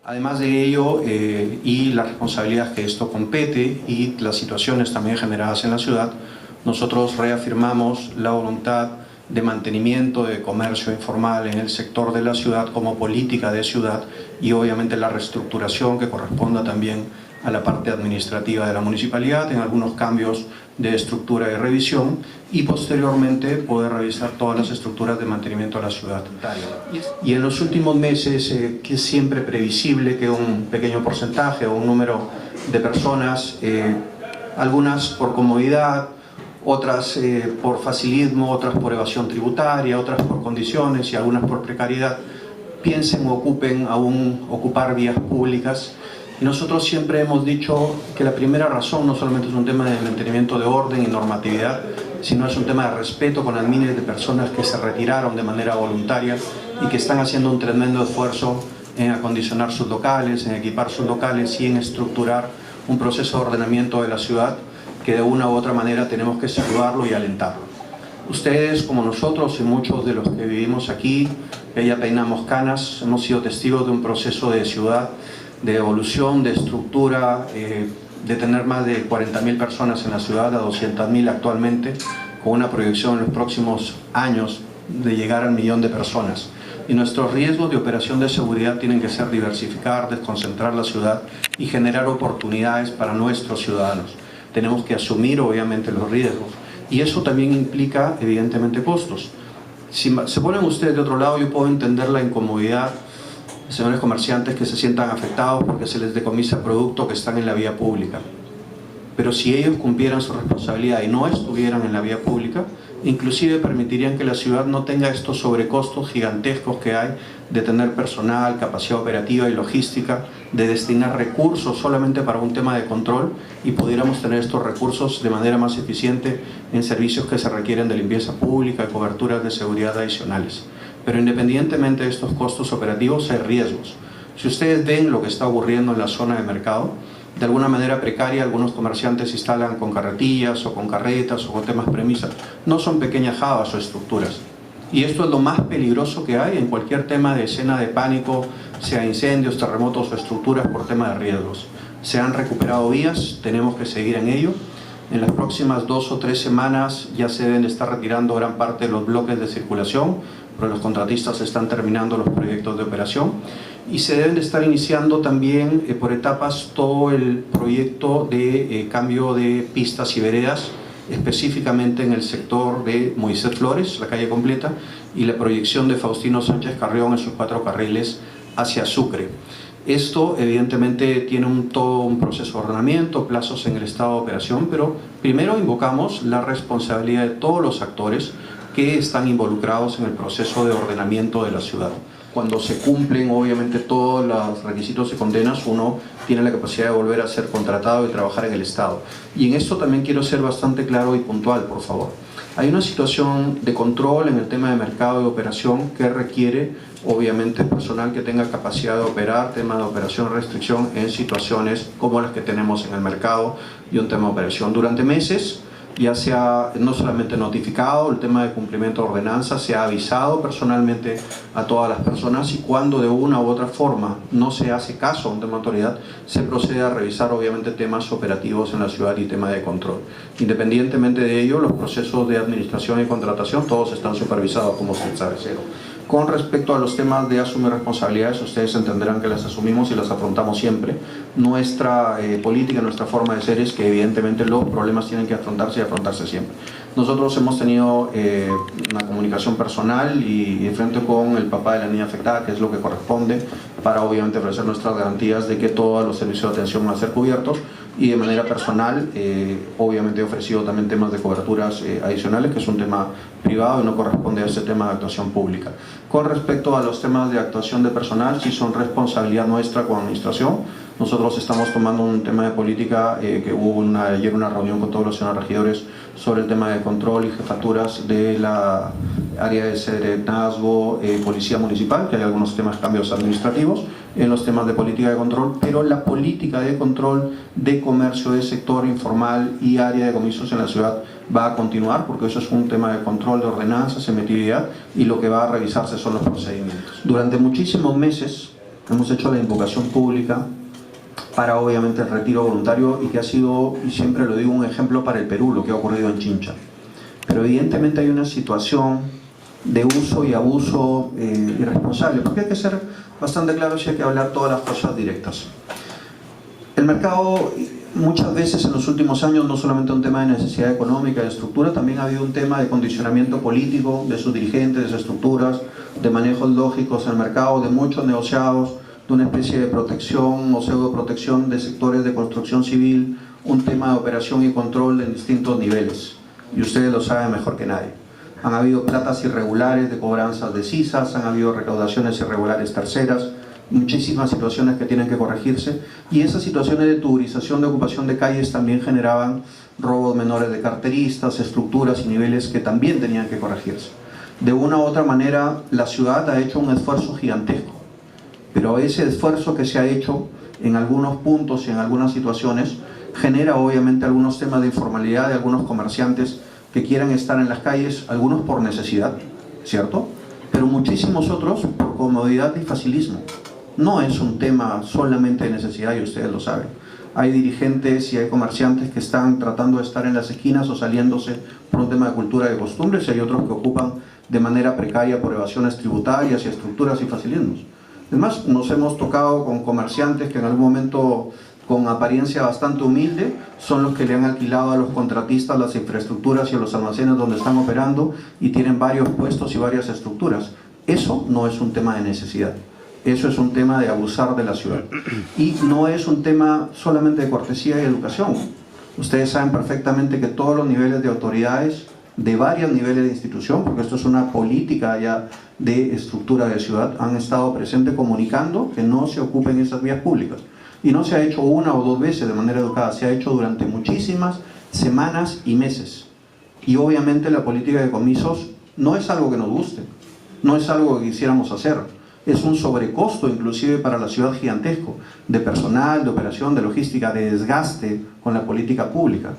Además de ello, y las responsabilidades que esto compete y las situaciones también generadas en la ciudad, nosotros reafirmamos la voluntad de mantenimiento de comercio informal en el sector de la ciudad como política de ciudad y obviamente la reestructuración que corresponda también a la parte administrativa de la municipalidad en algunos cambios de estructura y revisión y posteriormente poder revisar todas las estructuras de mantenimiento de la ciudad. Y en los últimos meses, que es siempre previsible que un pequeño porcentaje o un número de personas, algunas por comodidad, otras por facilismo, otras por evasión tributaria, otras por condiciones y algunas por precariedad, piensen o ocupen aún ocupar vías públicas. Y nosotros siempre hemos dicho que la primera razón no solamente es un tema de mantenimiento de orden y normatividad, sino es un tema de respeto con las miles de personas que se retiraron de manera voluntaria y que están haciendo un tremendo esfuerzo en acondicionar sus locales, en equipar sus locales y en estructurar un proceso de ordenamiento de la ciudad que de una u otra manera tenemos que saludarlo y alentarlo. Ustedes, como nosotros y muchos de los que vivimos aquí, que ya peinamos canas, hemos sido testigos de un proceso de ciudad, de evolución, de estructura, de tener más de 40.000 personas en la ciudad, a 200.000 actualmente, con una proyección en los próximos años de llegar al 1.000.000 de personas. Y nuestros riesgos de operación de seguridad tienen que ser diversificar, desconcentrar la ciudad y generar oportunidades para nuestros ciudadanos. Tenemos que asumir obviamente los riesgos y eso también implica evidentemente costos. Si se ponen ustedes de otro lado, yo puedo entender la incomodidad de señores comerciantes que se sientan afectados porque se les decomisa producto que están en la vía pública. Pero si ellos cumplieran su responsabilidad y no estuvieran en la vía pública, inclusive permitirían que la ciudad no tenga estos sobrecostos gigantescos que hay de tener personal, capacidad operativa y logística, de destinar recursos solamente para un tema de control y pudiéramos tener estos recursos de manera más eficiente en servicios que se requieren de limpieza pública y coberturas de seguridad adicionales. Pero independientemente de estos costos operativos hay riesgos. Si ustedes ven lo que está ocurriendo en la zona de mercado, de alguna manera precaria, algunos comerciantes se instalan con carretillas o con carretas o con temas premisas. No son pequeñas jabas o estructuras. Y esto es lo más peligroso que hay en cualquier tema de escena de pánico, sea incendios, terremotos o estructuras por tema de riesgos. Se han recuperado vías, tenemos que seguir en ello. En las próximas 2 o 3 semanas ya se deben estar retirando gran parte de los bloques de circulación, pero los contratistas están terminando los proyectos de operación y se deben de estar iniciando también por etapas todo el proyecto de cambio de pistas y veredas, específicamente en el sector de Moisés Flores, la calle completa, y la proyección de Faustino Sánchez Carrión en sus 4 carriles hacia Sucre. Esto evidentemente tiene todo un proceso de ordenamiento, plazos en el estado de operación, pero primero invocamos la responsabilidad de todos los actores que están involucrados en el proceso de ordenamiento de la ciudad. Cuando se cumplen obviamente todos los requisitos y condenas, uno tiene la capacidad de volver a ser contratado y trabajar en el Estado. Y en esto también quiero ser bastante claro y puntual, por favor. Hay una situación de control en el tema de mercado de operación que requiere obviamente personal que tenga capacidad de operar, tema de operación, restricción en situaciones como las que tenemos en el mercado y un tema de operación. Durante meses ya se ha no solamente notificado el tema de cumplimiento de ordenanza, se ha avisado personalmente a todas las personas y cuando de una u otra forma no se hace caso a un tema de autoridad, se procede a revisar obviamente temas operativos en la ciudad y tema de control. Independientemente de ello, los procesos de administración y contratación todos están supervisados como se sabe cero. Con respecto a los temas de asumir responsabilidades, ustedes entenderán que las asumimos y las afrontamos siempre. Nuestra política, nuestra forma de ser es que evidentemente los problemas tienen que afrontarse y afrontarse siempre. Nosotros hemos tenido una comunicación personal y de frente con el papá de la niña afectada, que es lo que corresponde, para obviamente ofrecer nuestras garantías de que todos los servicios de atención van a ser cubiertos y de manera personal, obviamente he ofrecido también temas de coberturas adicionales, que es un tema privado y no corresponde a ese tema de actuación pública. Con respecto a los temas de actuación de personal, sí son responsabilidad nuestra como administración. Nosotros estamos tomando un tema de política, que hubo ayer una reunión con todos los señores regidores sobre el tema de control y jefaturas de la área de serenazgo, policía municipal, que hay algunos temas, cambios administrativos en los temas de política de control, pero la política de control de comercio de sector informal y área de comisos en la ciudad va a continuar, porque eso es un tema de control de ordenanzas, emitividad, y lo que va a revisarse son los procedimientos. Durante muchísimos meses hemos hecho la invocación pública para obviamente el retiro voluntario y que ha sido, y siempre lo digo, un ejemplo para el Perú, lo que ha ocurrido en Chincha. Pero evidentemente hay una situación de uso y abuso irresponsable, porque hay que ser bastante claros y hay que hablar todas las cosas directas. El mercado, muchas veces en los últimos años, no solamente un tema de necesidad económica, de estructura, también ha habido un tema de condicionamiento político de sus dirigentes, de sus estructuras, de manejos lógicos en el mercado, de muchos negociados, de una especie de protección o pseudoprotección de sectores de construcción civil, un tema de operación y control en distintos niveles. Y ustedes lo saben mejor que nadie. Han habido platas irregulares de cobranzas de CISAs, han habido recaudaciones irregulares terceras, muchísimas situaciones que tienen que corregirse, y esas situaciones de tuburización, de ocupación de calles también generaban robos menores de carteristas, estructuras y niveles que también tenían que corregirse. De una u otra manera, la ciudad ha hecho un esfuerzo gigantesco, pero ese esfuerzo que se ha hecho en algunos puntos y en algunas situaciones genera obviamente algunos temas de informalidad de algunos comerciantes que quieran estar en las calles, algunos por necesidad, ¿cierto? Pero muchísimos otros por comodidad y facilismo. No es un tema solamente de necesidad y ustedes lo saben. Hay dirigentes y hay comerciantes que están tratando de estar en las esquinas o saliéndose por un tema de cultura y de costumbres, y hay otros que ocupan de manera precaria por evasiones tributarias y estructuras y facilismos. Es más, nos hemos tocado con comerciantes que en algún momento, con apariencia bastante humilde, son los que le han alquilado a los contratistas las infraestructuras y a los almacenes donde están operando y tienen varios puestos y varias estructuras. Eso no es un tema de necesidad, eso es un tema de abusar de la ciudad. Y no es un tema solamente de cortesía y educación. Ustedes saben perfectamente que todos los niveles de autoridades, de varios niveles de institución, porque esto es una política ya de estructura de ciudad, han estado presentes comunicando que no se ocupen esas vías públicas. Y no se ha hecho una o dos veces de manera educada, se ha hecho durante muchísimas semanas y meses. Y obviamente la política de comisos no es algo que nos guste, no es algo que quisiéramos hacer. Es un sobrecosto inclusive para la ciudad gigantesco, de personal, de operación, de logística, de desgaste con la política pública.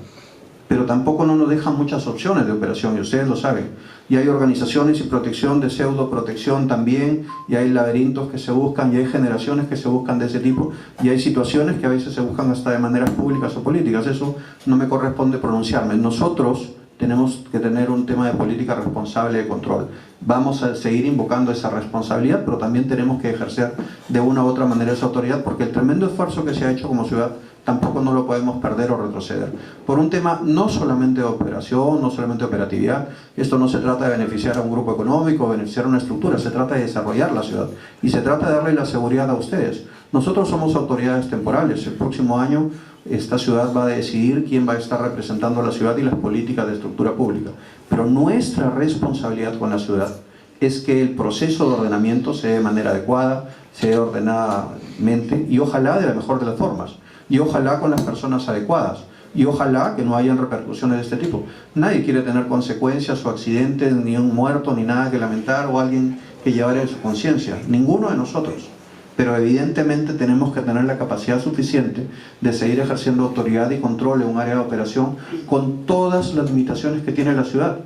Pero tampoco no nos dejan muchas opciones de operación, y ustedes lo saben. Y hay organizaciones y protección de pseudo-protección también, y hay laberintos que se buscan, y hay generaciones que se buscan de ese tipo, y hay situaciones que a veces se buscan hasta de maneras públicas o políticas. Eso no me corresponde pronunciarme. Nosotros tenemos que tener un tema de política responsable de control. Vamos a seguir invocando esa responsabilidad, pero también tenemos que ejercer de una u otra manera esa autoridad, porque el tremendo esfuerzo que se ha hecho como ciudad tampoco no lo podemos perder o retroceder. Por un tema no solamente de operación, no solamente de operatividad, esto no se trata de beneficiar a un grupo económico, beneficiar a una estructura, se trata de desarrollar la ciudad y se trata de darle la seguridad a ustedes. Nosotros somos autoridades temporales, el próximo año esta ciudad va a decidir quién va a estar representando a la ciudad y las políticas de estructura pública. Pero nuestra responsabilidad con la ciudad es que el proceso de ordenamiento se dé de manera adecuada, se dé ordenadamente y ojalá de la mejor de las formas. Y ojalá con las personas adecuadas, y ojalá que no hayan repercusiones de este tipo. Nadie quiere tener consecuencias o accidentes, ni un muerto, ni nada que lamentar, o alguien que llevara en su conciencia, ninguno de nosotros. Pero evidentemente tenemos que tener la capacidad suficiente de seguir ejerciendo autoridad y control en un área de operación con todas las limitaciones que tiene la ciudad.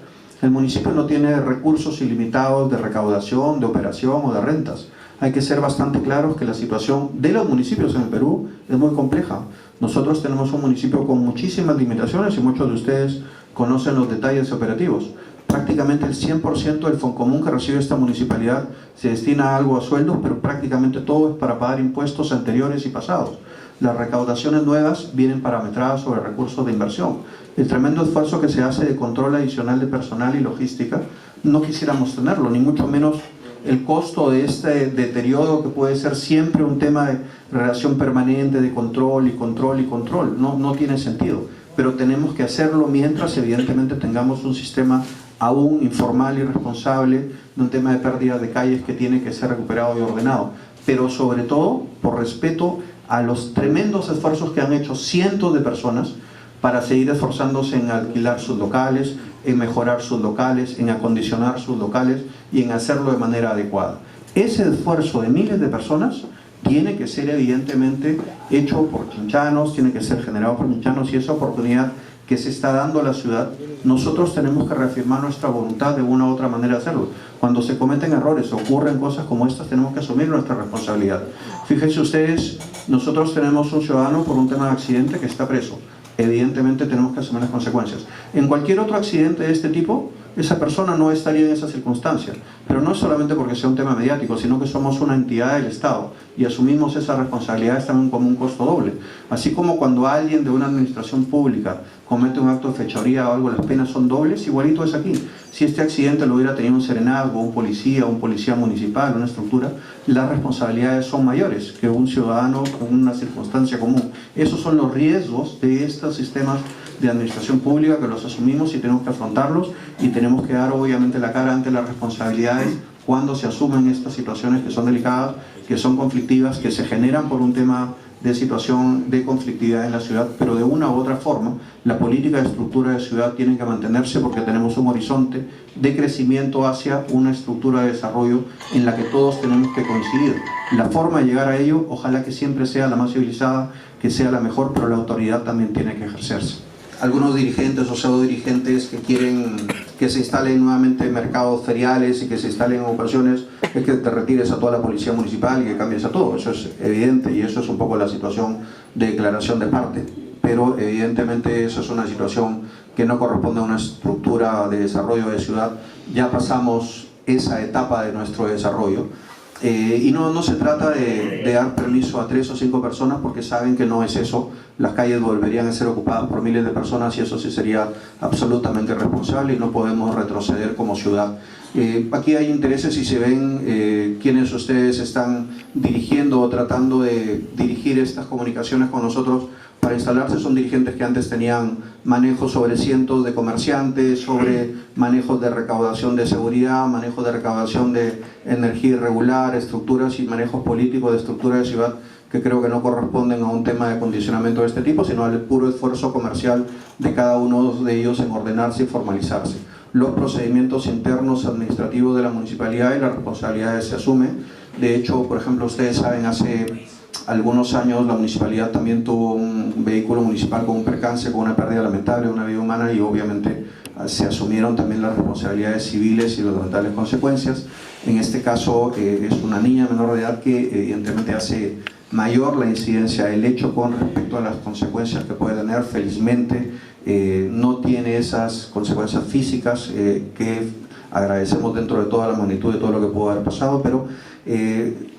El municipio no tiene recursos ilimitados de recaudación, de operación o de rentas. Hay que ser bastante claros que la situación de los municipios en el Perú es muy compleja. Nosotros tenemos un municipio con muchísimas limitaciones y muchos de ustedes conocen los detalles operativos. Prácticamente el 100% del Foncomún que recibe esta municipalidad se destina a algo a sueldos, pero prácticamente todo es para pagar impuestos anteriores y pasados. Las recaudaciones nuevas vienen parametradas sobre recursos de inversión. El tremendo esfuerzo que se hace de control adicional de personal y logística, no quisiéramos tenerlo, ni mucho menos el costo de este deterioro que puede ser siempre un tema de relación permanente, de control y control y control. No tiene sentido, pero tenemos que hacerlo mientras evidentemente tengamos un sistema aún informal y responsable de un tema de pérdida de calles que tiene que ser recuperado y ordenado, pero sobre todo por respeto a los tremendos esfuerzos que han hecho cientos de personas para seguir esforzándose en alquilar sus locales, en mejorar sus locales, en acondicionar sus locales y en hacerlo de manera adecuada. Ese esfuerzo de miles de personas tiene que ser evidentemente hecho por chinchanos, tiene que ser generado por chinchanos, y esa oportunidad que se está dando a la ciudad, nosotros tenemos que reafirmar nuestra voluntad de una u otra manera de hacerlo. Cuando se cometen errores, ocurren cosas como estas, tenemos que asumir nuestra responsabilidad. Fíjense ustedes, nosotros tenemos un ciudadano por un tema de accidente que está preso. Evidentemente tenemos que asumir las consecuencias. En cualquier otro accidente de este tipo, esa persona no estaría en esa circunstancia. Pero no es solamente porque sea un tema mediático, sino que somos una entidad del Estado y asumimos esa responsabilidad también como un costo doble. Así como cuando alguien de una administración pública comete un acto de fechoría o algo, las penas son dobles, igualito es aquí. Si este accidente lo hubiera tenido un serenazgo, un policía municipal, una estructura, las responsabilidades son mayores que un ciudadano con una circunstancia común. Esos son los riesgos de estos sistemas de administración pública que los asumimos y tenemos que afrontarlos y tenemos que dar obviamente la cara ante las responsabilidades cuando se asumen estas situaciones que son delicadas, que son conflictivas, que se generan por un tema de situación de conflictividad en la ciudad, pero de una u otra forma la política de estructura de ciudad tiene que mantenerse porque tenemos un horizonte de crecimiento hacia una estructura de desarrollo en la que todos tenemos que coincidir. La forma de llegar a ello, ojalá que siempre sea la más civilizada, que sea la mejor, pero la autoridad también tiene que ejercerse. Algunos dirigentes o pseudo dirigentes que quieren que se instalen nuevamente mercados feriales y que se instalen ocasiones, es que te retires a toda la policía municipal y que cambies a todo. Eso es evidente y eso es un poco la situación de declaración de parte. Pero evidentemente eso es una situación que no corresponde a una estructura de desarrollo de ciudad. Ya pasamos esa etapa de nuestro desarrollo. Y no se trata de dar permiso a 3 o 5 personas porque saben que no es eso. Las calles volverían a ser ocupadas por miles de personas y eso sí sería absolutamente irresponsable y no podemos retroceder como ciudad. Aquí hay intereses y se ven quienes ustedes están dirigiendo o tratando de dirigir estas comunicaciones con nosotros para instalarse. Son dirigentes que antes tenían manejos sobre cientos de comerciantes, sobre manejos de recaudación de seguridad, manejos de recaudación de energía irregular, estructuras y manejos políticos de estructura de ciudad que creo que no corresponden a un tema de condicionamiento de este tipo, sino al puro esfuerzo comercial de cada uno de ellos en ordenarse y formalizarse. Los procedimientos internos administrativos de la municipalidad y las responsabilidades se asumen. De hecho, por ejemplo, ustedes saben, hace algunos años la municipalidad también tuvo un vehículo municipal con un percance, con una pérdida lamentable de una vida humana y obviamente se asumieron también las responsabilidades civiles y las lamentables consecuencias. En este caso es una niña menor de edad que evidentemente hace mayor la incidencia del hecho con respecto a las consecuencias que puede tener. Felizmente no tiene esas consecuencias físicas que agradecemos dentro de toda la magnitud de todo lo que pudo haber pasado, pero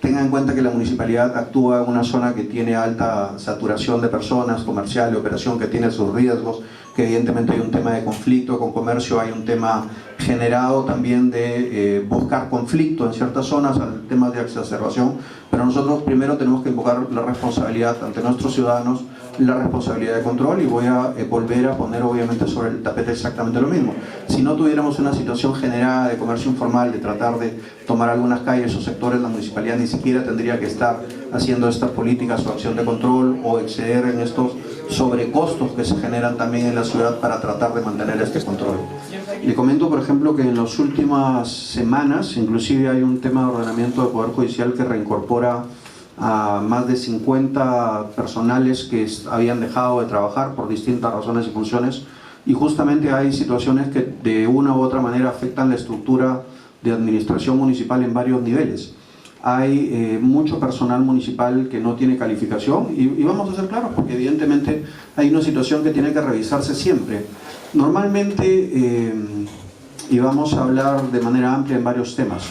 tengan en cuenta que la municipalidad actúa en una zona que tiene alta saturación de personas, comercial, de operación, que tiene sus riesgos, que evidentemente hay un tema de conflicto con comercio, hay un tema generado también de buscar conflicto en ciertas zonas, temas de exacerbación, pero nosotros primero tenemos que invocar la responsabilidad ante nuestros ciudadanos, la responsabilidad de control, y voy a volver a poner obviamente sobre el tapete exactamente lo mismo. Si no tuviéramos una situación generada de comercio informal, de tratar de tomar algunas calles o sectores, la municipalidad ni siquiera tendría que estar haciendo estas políticas o acción de control o exceder en estos sobrecostos que se generan también en la ciudad para tratar de mantener este control. Le comento, por ejemplo, que en las últimas semanas, inclusive hay un tema de ordenamiento del Poder Judicial que reincorpora a más de 50 personales que habían dejado de trabajar por distintas razones y funciones, y justamente hay situaciones que de una u otra manera afectan la estructura de administración municipal en varios niveles. Hay mucho personal municipal que no tiene calificación y vamos a ser claros porque evidentemente hay una situación que tiene que revisarse siempre. Normalmente, y vamos a hablar de manera amplia en varios temas,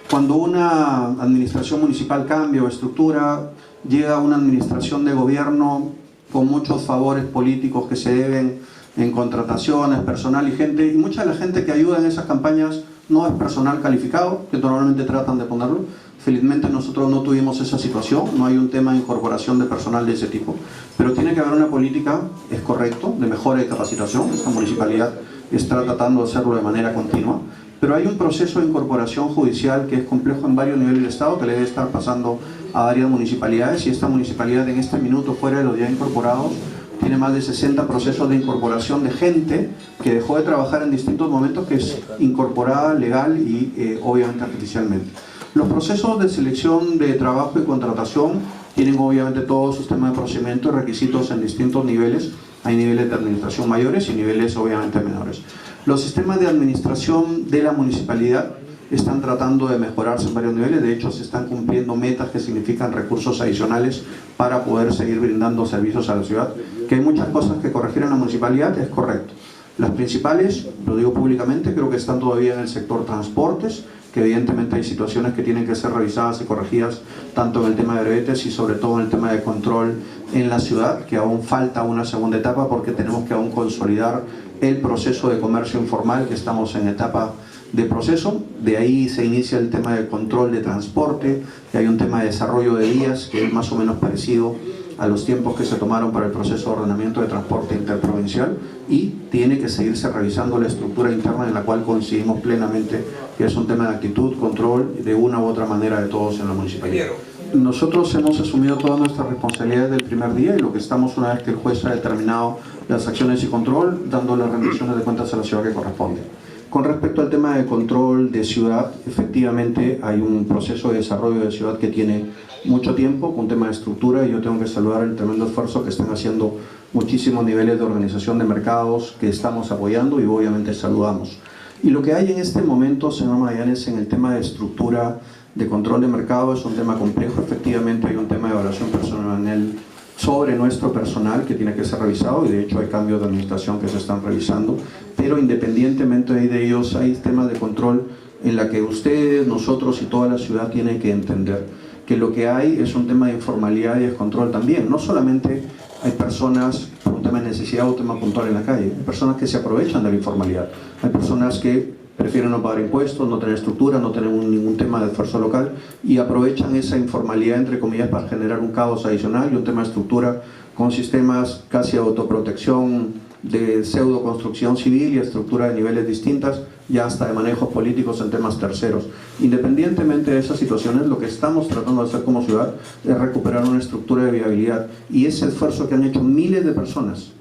cuando una administración municipal cambia o estructura, llega una administración de gobierno con muchos favores políticos que se deben en contrataciones, personal y gente, y mucha de la gente que ayuda en esas campañas no es personal calificado, que normalmente tratan de ponerlo. Felizmente nosotros no tuvimos esa situación, no hay un tema de incorporación de personal de ese tipo, pero tiene que haber una política, es correcto, de mejora y capacitación. Esta municipalidad está tratando de hacerlo de manera continua, pero hay un proceso de incorporación judicial que es complejo en varios niveles del Estado, que le debe estar pasando a varias municipalidades, y esta municipalidad en este minuto, fuera de los ya incorporados, tiene más de 60 procesos de incorporación de gente que dejó de trabajar en distintos momentos, que es incorporada legal y obviamente artificialmente. Los procesos de selección de trabajo y contratación tienen obviamente todo su sistema de procedimiento y requisitos en distintos niveles. Hay niveles de administración mayores y niveles obviamente menores. Los sistemas de administración de la municipalidad están tratando de mejorarse en varios niveles. De hecho, se están cumpliendo metas que significan recursos adicionales para poder seguir brindando servicios a la ciudad. Que hay muchas cosas que corregir en la municipalidad, es correcto. Las principales, lo digo públicamente, creo que están todavía en el sector transportes, que evidentemente hay situaciones que tienen que ser revisadas y corregidas, tanto en el tema de brevetes y sobre todo en el tema de control en la ciudad, que aún falta una segunda etapa porque tenemos que aún consolidar el proceso de comercio informal, que estamos en etapa de proceso. De ahí se inicia el tema de control de transporte, que hay un tema de desarrollo de vías que es más o menos parecido a los tiempos que se tomaron para el proceso de ordenamiento de transporte interprovincial, y tiene que seguirse revisando la estructura interna, en la cual coincidimos plenamente que es un tema de actitud, control de una u otra manera de todos en la municipalidad. Nosotros hemos asumido todas nuestras responsabilidades del primer día, y lo que estamos, una vez que el juez ha determinado las acciones y control, dando las rendiciones de cuentas a la ciudad que corresponde. Con respecto al tema de control de ciudad, efectivamente hay un proceso de desarrollo de ciudad que tiene mucho tiempo, con tema de estructura, y yo tengo que saludar el tremendo esfuerzo que están haciendo muchísimos niveles de organización de mercados que estamos apoyando y obviamente saludamos. Y lo que hay en este momento, señor Magallanes, en el tema de estructura de control de mercado es un tema complejo. Efectivamente hay un tema de evaluación personal sobre nuestro personal que tiene que ser revisado, y de hecho hay cambios de administración que se están revisando, pero independientemente de ellos hay temas de control en la que ustedes, nosotros y toda la ciudad tienen que entender que lo que hay es un tema de informalidad y descontrol también. No solamente hay personas por un tema de necesidad o un tema puntual en la calle, hay personas que se aprovechan de la informalidad, hay personas que prefieren no pagar impuestos, no tener estructura, no tener ningún tema de esfuerzo local, y aprovechan esa informalidad, entre comillas, para generar un caos adicional y un tema de estructura con sistemas casi de autoprotección, de pseudo construcción civil y estructura de niveles distintas, ya hasta de manejos políticos en temas terceros. Independientemente de esas situaciones, lo que estamos tratando de hacer como ciudad es recuperar una estructura de viabilidad, y ese esfuerzo que han hecho miles de personas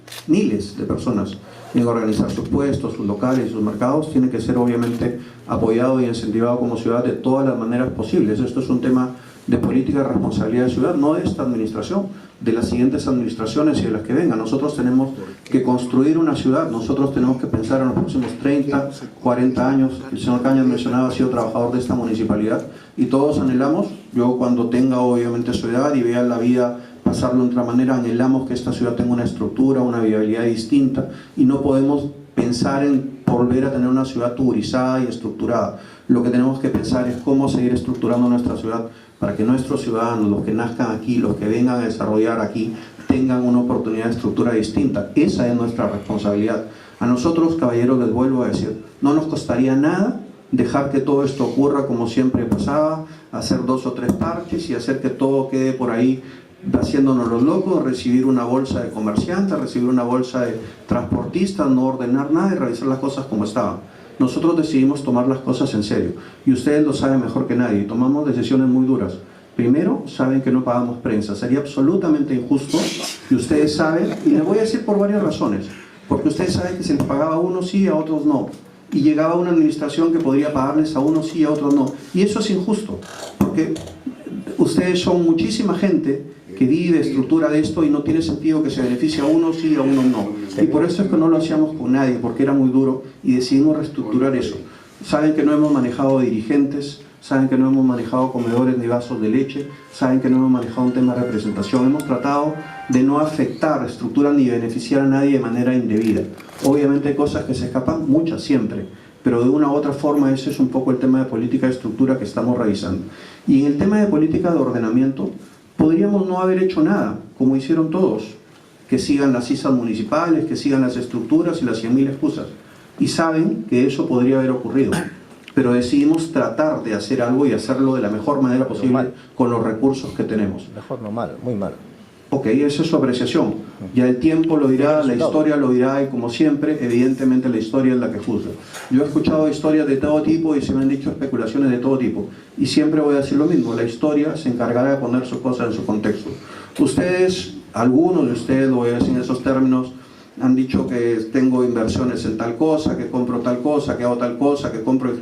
en organizar sus puestos, sus locales, sus mercados, tiene que ser obviamente apoyado y incentivado como ciudad de todas las maneras posibles. Esto es un tema de política de responsabilidad de ciudad, no de esta administración, de las siguientes administraciones y de las que vengan. Nosotros tenemos que construir una ciudad, nosotros tenemos que pensar en los próximos 30, 40 años. El señor Cañas mencionaba, ha sido trabajador de esta municipalidad, y todos anhelamos, yo cuando tenga obviamente su edad y vea la vida pasarlo de otra manera, anhelamos que esta ciudad tenga una estructura, una viabilidad distinta, y no podemos pensar en volver a tener una ciudad tuburizada y estructurada. Lo que tenemos que pensar es cómo seguir estructurando nuestra ciudad para que nuestros ciudadanos, los que nazcan aquí, los que vengan a desarrollar aquí, tengan una oportunidad de estructura distinta. Esa es nuestra responsabilidad. A nosotros, caballeros, les vuelvo a decir, no nos costaría nada dejar que todo esto ocurra como siempre pasaba, hacer 2 o 3 parches y hacer que todo quede por ahí haciéndonos los locos, recibir una bolsa de comerciantes, recibir una bolsa de transportistas, no ordenar nada y revisar las cosas como estaban. Nosotros decidimos tomar las cosas en serio, y ustedes lo saben mejor que nadie, y tomamos decisiones muy duras. Primero, saben que no pagamos prensa, sería absolutamente injusto, y ustedes saben, y les voy a decir por varias razones, porque ustedes saben que se les pagaba a unos sí y a otros no, y llegaba una administración que podría pagarles a unos sí y a otros no, y eso es injusto, porque ustedes son muchísima gente que vive, estructura de esto, y no tiene sentido que se beneficie a unos sí y a unos no. Y por eso es que no lo hacíamos con nadie, porque era muy duro, y decidimos reestructurar eso. Saben que no hemos manejado dirigentes, saben que no hemos manejado comedores ni vasos de leche, saben que no hemos manejado un tema de representación. Hemos tratado de no afectar estructuras ni beneficiar a nadie de manera indebida. Obviamente hay cosas que se escapan, muchas siempre, pero de una u otra forma ese es un poco el tema de política de estructura que estamos revisando. Y en el tema de política de ordenamiento, podríamos no haber hecho nada, como hicieron todos, que sigan las ISAs municipales, que sigan las estructuras y las 100.000 excusas. Y saben que eso podría haber ocurrido, pero decidimos tratar de hacer algo y hacerlo de la mejor manera posible con los recursos que tenemos. Mejor no mal, muy mal. Ok, esa es su apreciación. Ya el tiempo lo dirá, la historia lo dirá, y como siempre, evidentemente la historia es la que juzga. Yo he escuchado historias de todo tipo y se me han dicho especulaciones de todo tipo. Y siempre voy a decir lo mismo, la historia se encargará de poner sus cosas en su contexto. Ustedes, algunos de ustedes, lo voy a decir en esos términos, han dicho que tengo inversiones en tal cosa, que compro tal cosa, que hago tal cosa, que compro...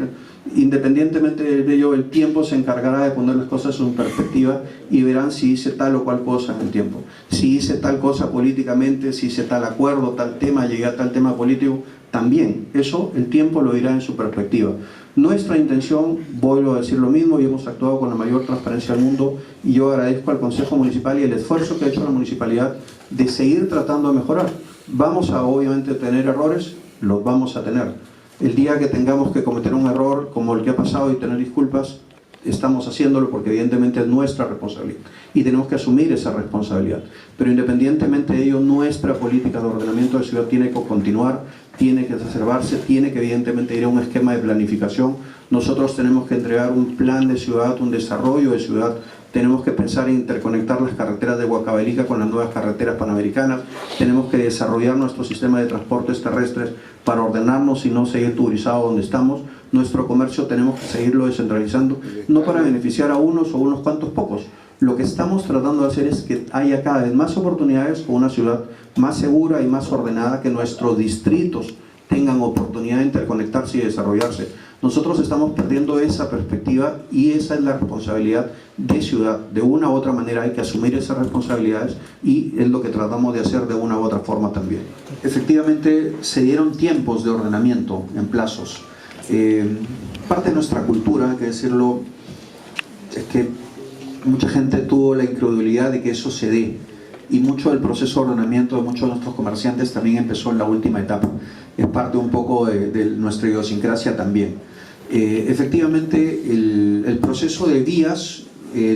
Independientemente de ello, el tiempo se encargará de poner las cosas en perspectiva y verán si hice tal o cual cosa en el tiempo. Si hice tal cosa políticamente, si hice tal acuerdo, tal tema, llegué a tal tema político, también. Eso el tiempo lo dirá en su perspectiva. Nuestra intención, vuelvo a decir lo mismo, y hemos actuado con la mayor transparencia del mundo, y yo agradezco al Consejo Municipal y el esfuerzo que ha hecho la Municipalidad de seguir tratando de mejorar. Vamos a obviamente tener errores, los vamos a tener. El día que tengamos que cometer un error como el que ha pasado y tener disculpas, estamos haciéndolo porque evidentemente es nuestra responsabilidad y tenemos que asumir esa responsabilidad. Pero independientemente de ello, nuestra política de ordenamiento de ciudad tiene que continuar, tiene que exacerbarse, tiene que evidentemente ir a un esquema de planificación. Nosotros tenemos que entregar un plan de ciudad, un desarrollo de ciudad. Tenemos que pensar en interconectar las carreteras de Huancavelica con las nuevas carreteras panamericanas. Tenemos que desarrollar nuestro sistema de transportes terrestres para ordenarnos y no seguir tuburizados donde estamos. Nuestro comercio tenemos que seguirlo descentralizando, no para beneficiar a unos o unos cuantos pocos. Lo que estamos tratando de hacer es que haya cada vez más oportunidades con una ciudad más segura y más ordenada, que nuestros distritos tengan oportunidad de interconectarse y desarrollarse. Nosotros estamos perdiendo esa perspectiva y esa es la responsabilidad de ciudad. De una u otra manera hay que asumir esas responsabilidades y es lo que tratamos de hacer de una u otra forma también. Efectivamente se dieron tiempos de ordenamiento en plazos. Parte de nuestra cultura, hay que decirlo, es que mucha gente tuvo la incredulidad de que eso se dé. Y mucho del proceso de ordenamiento de muchos de nuestros comerciantes también empezó en la última etapa. Es parte un poco de nuestra idiosincrasia también. Efectivamente, el proceso de vías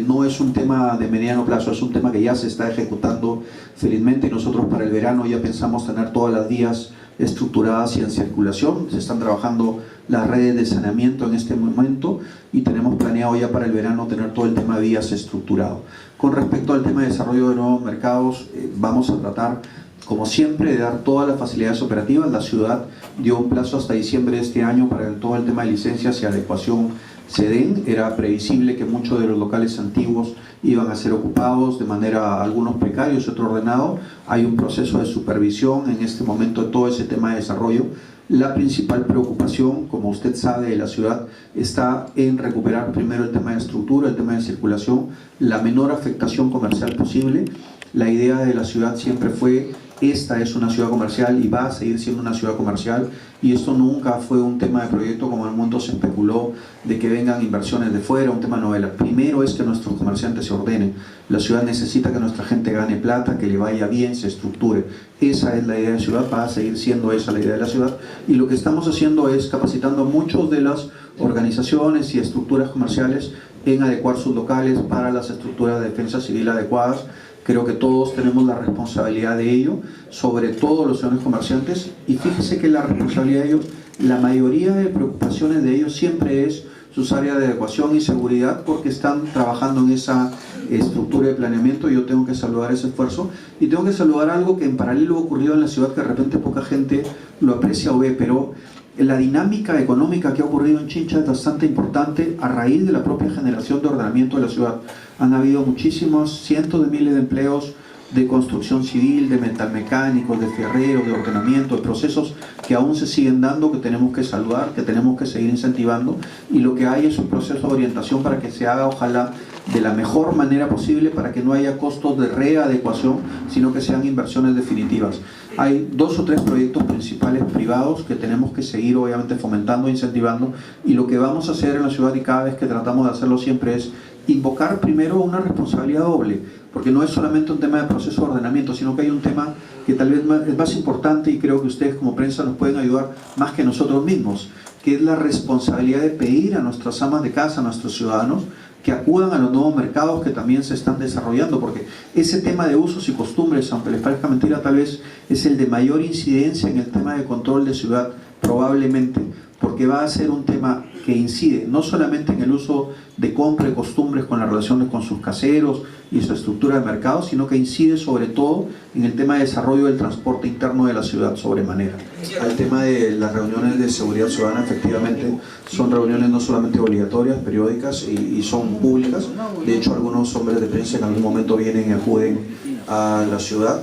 no es un tema de mediano plazo, es un tema que ya se está ejecutando felizmente, y nosotros para el verano ya pensamos tener todas las vías estructuradas y en circulación. Se están trabajando las redes de saneamiento en este momento y tenemos planeado ya para el verano tener todo el tema de vías estructurado. Con respecto al tema de desarrollo de nuevos mercados, vamos a tratar, como siempre, de dar todas las facilidades operativas. La ciudad dio un plazo hasta diciembre de este año para que todo el tema de licencias y adecuación se den. Era previsible que muchos de los locales antiguos iban a ser ocupados de manera, algunos precarios, otros ordenados. Hay un proceso de supervisión en este momento de todo ese tema de desarrollo. La principal preocupación, como usted sabe, de la ciudad está en recuperar primero el tema de estructura, el tema de circulación, la menor afectación comercial posible. La idea de la ciudad siempre fue: esta es una ciudad comercial y va a seguir siendo una ciudad comercial, y esto nunca fue un tema de proyecto como en el mundo se especuló de que vengan inversiones de fuera, un tema novela. Primero es que nuestros comerciantes se ordenen. La ciudad necesita que nuestra gente gane plata, que le vaya bien, se estructure. Esa es la idea de la ciudad, va a seguir siendo esa la idea de la ciudad, y lo que estamos haciendo es capacitando a muchos de las organizaciones y estructuras comerciales en adecuar sus locales para las estructuras de defensa civil adecuadas. Creo que todos tenemos la responsabilidad de ello, sobre todo los señores comerciantes, y fíjese que la responsabilidad de ellos, la mayoría de preocupaciones de ellos siempre es sus áreas de adecuación y seguridad, porque están trabajando en esa estructura de planeamiento. Yo tengo que saludar ese esfuerzo, y tengo que saludar algo que en paralelo ha ocurrido en la ciudad, que de repente poca gente lo aprecia o ve, pero la dinámica económica que ha ocurrido en Chincha es bastante importante a raíz de la propia generación de ordenamiento de la ciudad. Han habido muchísimos, cientos de miles de empleos de construcción civil, de metalmecánicos, de ferreros, de ordenamiento, de procesos que aún se siguen dando, que tenemos que saludar, que tenemos que seguir incentivando, y lo que hay es un proceso de orientación para que se haga, ojalá, de la mejor manera posible, para que no haya costos de readecuación, sino que sean inversiones definitivas. Hay 2 o 3 proyectos principales privados que tenemos que seguir obviamente fomentando e incentivando, y lo que vamos a hacer en la ciudad, y cada vez que tratamos de hacerlo siempre, es invocar primero una responsabilidad doble, porque no es solamente un tema de proceso de ordenamiento, sino que hay un tema que tal vez es más importante, y creo que ustedes como prensa nos pueden ayudar más que nosotros mismos, que es la responsabilidad de pedir a nuestras amas de casa, a nuestros ciudadanos, que acudan a los nuevos mercados que también se están desarrollando, porque ese tema de usos y costumbres, aunque les parezca mentira, tal vez es el de mayor incidencia en el tema de control de ciudad, probablemente, porque va a ser un tema que incide no solamente en el uso de compra y costumbres con las relaciones con sus caseros y su estructura de mercado, sino que incide sobre todo en el tema de desarrollo del transporte interno de la ciudad sobremanera. Al tema de las reuniones de seguridad ciudadana, efectivamente son reuniones no solamente obligatorias, periódicas, y son públicas. De hecho, algunos hombres de prensa en algún momento vienen y acuden a la ciudad.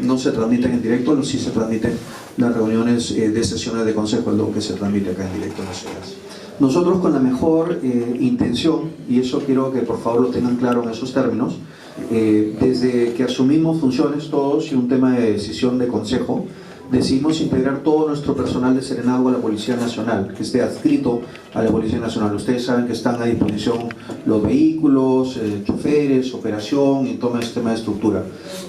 No se transmiten en directo, sí se transmiten las reuniones de sesiones de consejo, es lo que se transmite acá en directo en la ciudad. Nosotros con la mejor intención, y eso quiero que por favor lo tengan claro en esos términos, desde que asumimos funciones todos y un tema de decisión de consejo, decidimos integrar todo nuestro personal de Serenazgo a la Policía Nacional, que esté adscrito a la Policía Nacional. Ustedes saben que están a disposición los vehículos, choferes, operación y todo este tema de estructura.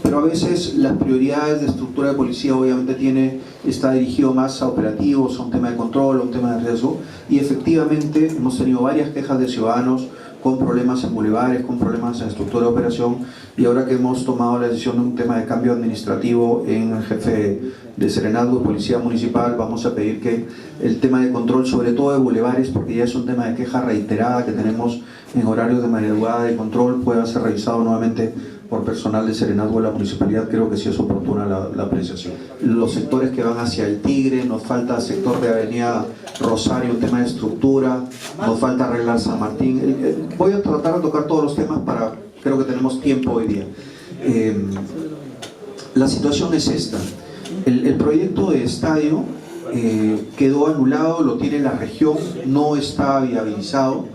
Pero a veces las prioridades de estructura de policía obviamente está dirigido más a operativos, a un tema de control, a un tema de riesgo, y efectivamente hemos tenido varias quejas de ciudadanos con problemas en bulevares, con problemas en estructura de operación, y ahora que hemos tomado la decisión de un tema de cambio administrativo en el jefe de Serenazgo y Policía Municipal, vamos a pedir que el tema de control, sobre todo de bulevares, porque ya es un tema de queja reiterada que tenemos en horarios de madrugada de control, pueda ser revisado nuevamente por personal de Serenazgo de la Municipalidad. Creo que sí es oportuna la apreciación. Los sectores que van hacia el Tigre, nos falta sector de Avenida Rosario, un tema de estructura, nos falta arreglar San Martín. Voy a tratar de tocar todos los temas creo que tenemos tiempo hoy día. La situación es esta. El proyecto de estadio quedó anulado, lo tiene la región, no está viabilizado,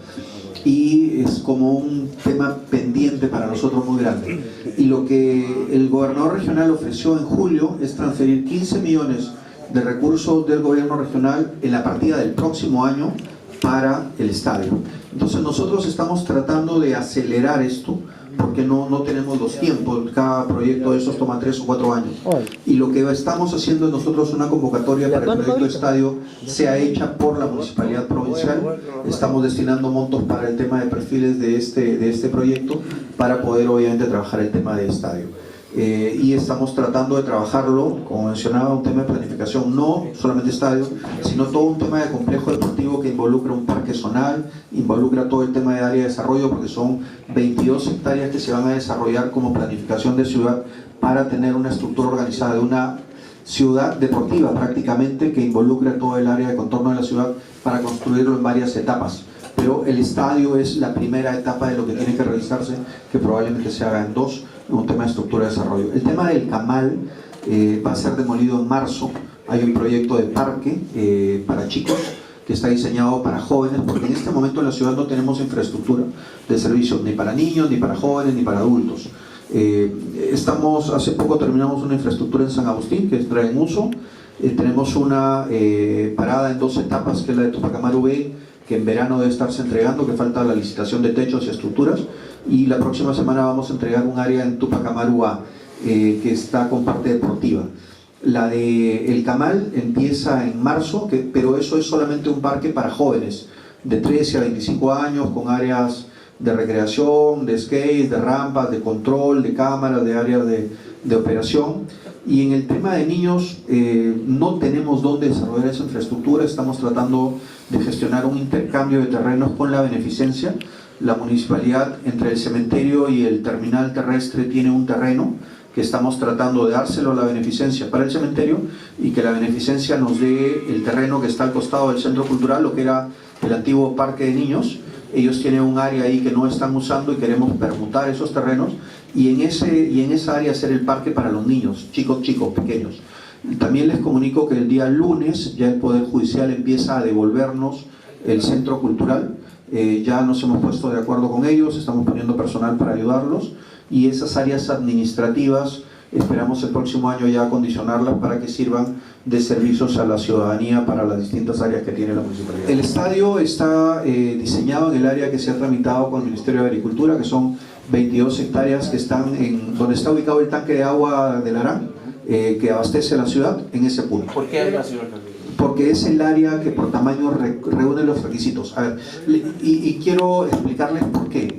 y es como un tema pendiente para nosotros muy grande. Y lo que el gobernador regional ofreció en julio es transferir 15 millones de recursos del gobierno regional en la partida del próximo año para el estadio. Entonces nosotros estamos tratando de acelerar esto, porque no tenemos los tiempos. Cada proyecto de esos toma 3 o 4 años. Y lo que estamos haciendo nosotros, una convocatoria para el proyecto de estadio sea hecha por la Municipalidad Provincial. Estamos destinando montos para el tema de perfiles de este proyecto, para poder obviamente trabajar el tema de estadio. Y estamos tratando de trabajarlo, como mencionaba, un tema de planificación, no solamente estadio, sino todo un tema de complejo deportivo que involucra un parque zonal, involucra todo el tema de área de desarrollo, porque son 22 hectáreas que se van a desarrollar como planificación de ciudad para tener una estructura organizada de una ciudad deportiva prácticamente, que involucra todo el área de contorno de la ciudad, para construirlo en varias etapas. Pero el estadio es la primera etapa de lo que tiene que realizarse, que probablemente se haga en 2, un tema de estructura de desarrollo. El tema del Camal va a ser demolido en marzo. Hay un proyecto de parque para chicos que está diseñado para jóvenes, porque en este momento en la ciudad no tenemos infraestructura de servicio ni para niños, ni para jóvenes, ni para adultos. Hace poco terminamos una infraestructura en San Agustín que está en uso. Tenemos una parada en 2 etapas, que es la de Tupac Amaru B, que en verano debe estarse entregando, que falta la licitación de techos y estructuras, y la próxima semana vamos a entregar un área en Tupac Amaru A, que está con parte deportiva. La de El Camal empieza en marzo, pero eso es solamente un parque para jóvenes de 13 a 25 años, con áreas de recreación, de skate, de rampas, de control, de cámaras, de áreas de operación. Y en el tema de niños no tenemos dónde desarrollar esa infraestructura. Estamos tratando de gestionar un intercambio de terrenos con la beneficencia. La municipalidad, entre el cementerio y el terminal terrestre, tiene un terreno que estamos tratando de dárselo a la beneficencia para el cementerio, y que la beneficencia nos dé el terreno que está al costado del centro cultural, lo que era el antiguo parque de niños. Ellos tienen un área ahí que no están usando y queremos permutar esos terrenos, y en esa área hacer el parque para los niños, chicos pequeños. Y también les comunico que el día lunes ya el Poder Judicial empieza a devolvernos el centro cultural. Ya nos hemos puesto de acuerdo con ellos, estamos poniendo personal para ayudarlos, y esas áreas administrativas esperamos el próximo año ya acondicionarlas para que sirvan de servicios a la ciudadanía para las distintas áreas que tiene la municipalidad. El estadio está diseñado en el área que se ha tramitado con el Ministerio de Agricultura, que son 22 hectáreas que están donde está ubicado el tanque de agua del Arán, que abastece a la ciudad, en ese punto. ¿Por qué área, señor alcalde? Porque es el área que por tamaño reúne los requisitos. A ver, y quiero explicarles por qué.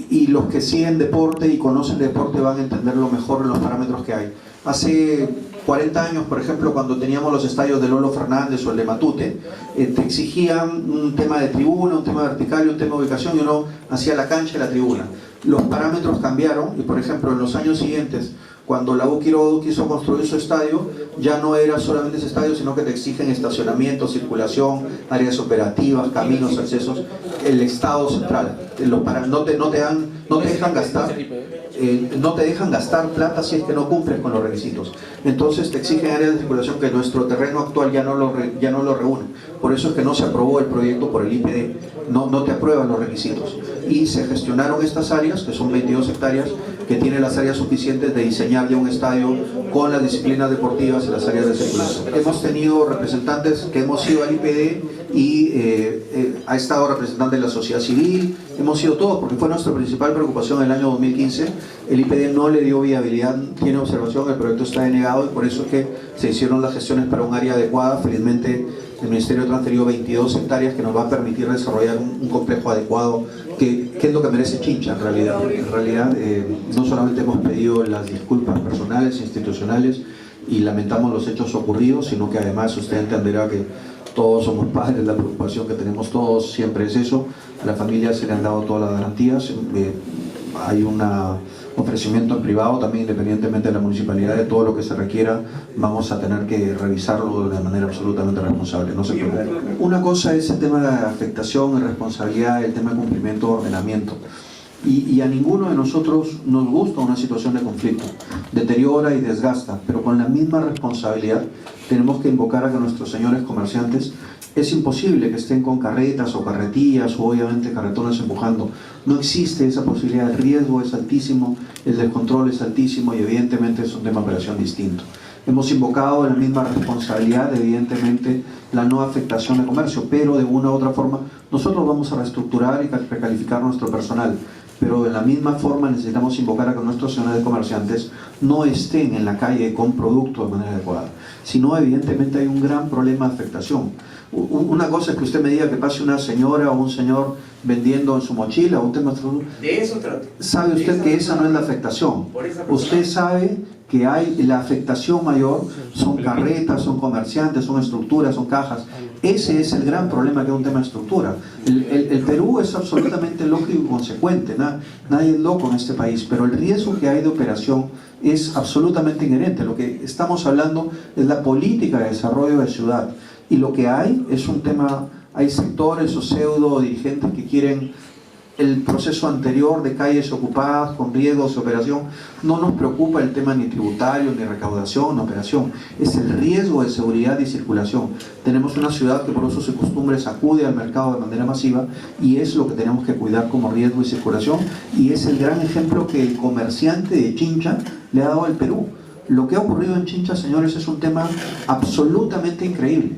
Y los que siguen deporte y conocen deporte van a entenderlo mejor en los parámetros que hay. Hace 40 años, por ejemplo, cuando teníamos los estadios de Lolo Fernández o el de Matute, te exigían un tema de tribuna, un tema vertical y un tema de ubicación, y uno hacía la cancha y la tribuna. los parámetros cambiaron y, por ejemplo, en los años siguientes, cuando la U quiso construir su estadio, ya no era solamente ese estadio, sino que te exigen estacionamiento, circulación, áreas operativas, caminos, accesos, el estado central. No te dejan gastar. No te dejan gastar plata si es que no cumples con los requisitos. Entonces te exigen áreas de circulación que nuestro terreno actual ya no lo reúne. Por eso es que no se aprobó el proyecto por el IPD. No te aprueban los requisitos. Y se gestionaron estas áreas, que son 22 hectáreas, que tienen las áreas suficientes de diseñar ya un estadio con las disciplinas deportivas y las áreas de circulación. Hemos tenido representantes que hemos ido al IPD y ha estado representante de la sociedad civil, hemos ido todos, porque fue nuestra principal preocupación en el año 2015. El IPD no le dio viabilidad, tiene observación, el proyecto está denegado y por eso es que se hicieron las gestiones para un área adecuada. Felizmente el Ministerio ha transferido 22 hectáreas que nos va a permitir desarrollar un complejo adecuado, que es lo que merece Chincha en realidad. En realidad no solamente hemos pedido las disculpas personales, institucionales y lamentamos los hechos ocurridos, sino que además usted entenderá que todos somos padres, la preocupación que tenemos todos siempre es eso. A la familia se le han dado todas las garantías, hay un ofrecimiento en privado también, independientemente de la municipalidad, de todo lo que se requiera, vamos a tener que revisarlo de manera absolutamente responsable, no se preocupe. Una cosa es el tema de afectación y responsabilidad, el tema de cumplimiento de ordenamiento. Y a ninguno de nosotros nos gusta una situación de conflicto, deteriora y desgasta, pero con la misma responsabilidad tenemos que invocar a que nuestros señores comerciantes, es imposible que estén con carretas o carretillas o obviamente carretones empujando, no existe esa posibilidad, el riesgo es altísimo, el descontrol es altísimo y evidentemente es un tema de operación distinto. Hemos invocado la misma responsabilidad, evidentemente, la no afectación de comercio, pero de una u otra forma nosotros vamos a reestructurar y recalificar nuestro personal. Pero de la misma forma necesitamos invocar a que nuestros señores comerciantes no estén en la calle con productos de manera adecuada. Si no, evidentemente hay un gran problema de afectación. Una cosa es que usted me diga que pase una señora o un señor vendiendo en su mochila o un tema de eso trato. Sabe usted que esa no es la afectación. Usted sabe que hay la afectación mayor, son carretas, son comerciantes, son estructuras, son cajas. Ese es el gran problema, que es un tema de estructura. El Perú es absolutamente lógico y consecuente, nadie es loco en este país, pero el riesgo que hay de operación es absolutamente inherente. Lo que estamos hablando es la política de desarrollo de ciudad, y lo que hay es un tema, hay sectores o pseudo dirigentes que quieren el proceso anterior de calles ocupadas con riesgos de operación. No nos preocupa el tema ni tributario, ni recaudación, ni operación, es el riesgo de seguridad y circulación. Tenemos una ciudad que por usos y costumbres acude al mercado de manera masiva y es lo que tenemos que cuidar como riesgo y circulación, y es el gran ejemplo que el comerciante de Chincha le ha dado al Perú. Lo que ha ocurrido en Chincha, señores, es un tema absolutamente increíble.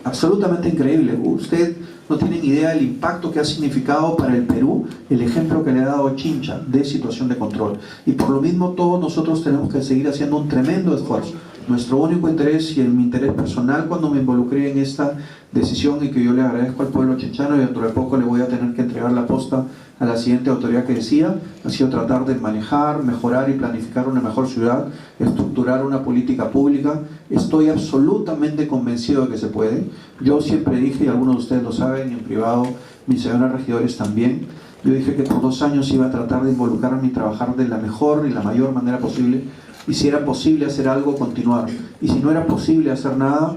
Absolutamente increíble. Usted no tienen idea del impacto que ha significado para el Perú el ejemplo que le ha dado Chincha de situación de control. Y por lo mismo todos nosotros tenemos que seguir haciendo un tremendo esfuerzo. Nuestro único interés y mi interés personal cuando me involucré en esta decisión, y que yo le agradezco al pueblo chinchano, y dentro de poco le voy a tener que entregar la posta a la siguiente autoridad que decía, ha sido tratar de manejar, mejorar y planificar una mejor ciudad, estructurar una política pública. Estoy absolutamente convencido de que se puede. Yo siempre dije, y algunos de ustedes lo saben, en privado, mis señores regidores también, yo dije que por 2 años iba a tratar de involucrarme y trabajar de la mejor y la mayor manera posible, y si era posible hacer algo, continuar, y si no era posible hacer nada,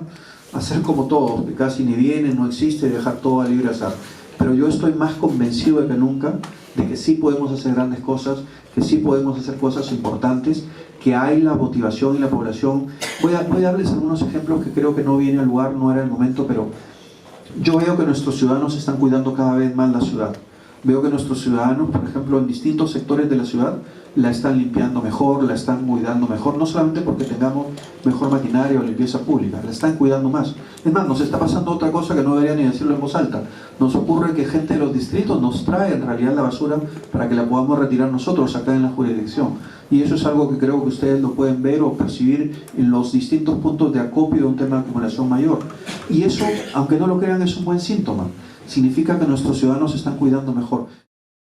hacer como todos, que casi ni viene, no existe, dejar todo a libre azar. Pero yo estoy más convencido de que nunca de que sí podemos hacer grandes cosas, que sí podemos hacer cosas importantes, que hay la motivación y la población. Voy a darles algunos ejemplos que creo que no viene al lugar, no era el momento, pero yo veo que nuestros ciudadanos están cuidando cada vez más la ciudad. Veo que nuestros ciudadanos, por ejemplo, en distintos sectores de la ciudad, la están limpiando mejor, la están cuidando mejor, no solamente porque tengamos mejor maquinaria o limpieza pública, la están cuidando más. Es más, nos está pasando otra cosa que no debería ni decirlo en voz alta. Nos ocurre que gente de los distritos nos trae en realidad la basura para que la podamos retirar nosotros acá en la jurisdicción. Y eso es algo que creo que ustedes lo pueden ver o percibir en los distintos puntos de acopio de un tema de acumulación mayor. Y eso, aunque no lo crean, es un buen síntoma. Significa que nuestros ciudadanos se están cuidando mejor.